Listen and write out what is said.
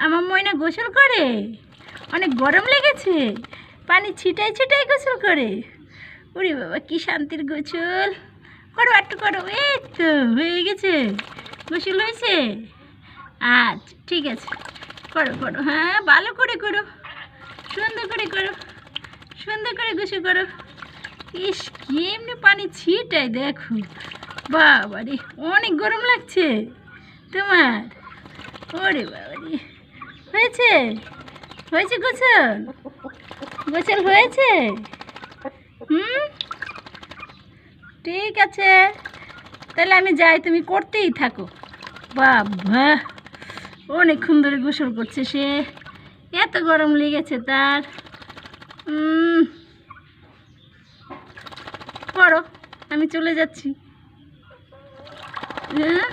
আমার ময়না গোসল করে, অনেক গরম লেগেছে, পানি ছিটাই ছিটাই গোসল করে। ওরে বাবা, কি শান্তির গোসল। করো একটু করো, এই তো হয়ে গেছে, গোসল হয়েছে। আচ্ছা ঠিক আছে, করো করো, হ্যাঁ ভালো করে করো, সুন্দর করে করো, সুন্দর করে গোসল করো। ইস, কেমনি পানি ছিটাই দেখো। বাবা রে, অনেক গরম লাগছে তোমার। ওরে বাবা রে, হয়েছে হয়েছে গোসল, গোসল হয়েছে। ঠিক আছে, তাহলে আমি যাই, তুমি করতেই থাকো। বাবা, অনেকক্ষণ ধরে গোসল করছে সে, এত গরম লেগেছে তার। করো, আমি চলে যাচ্ছি। হ্যাঁ।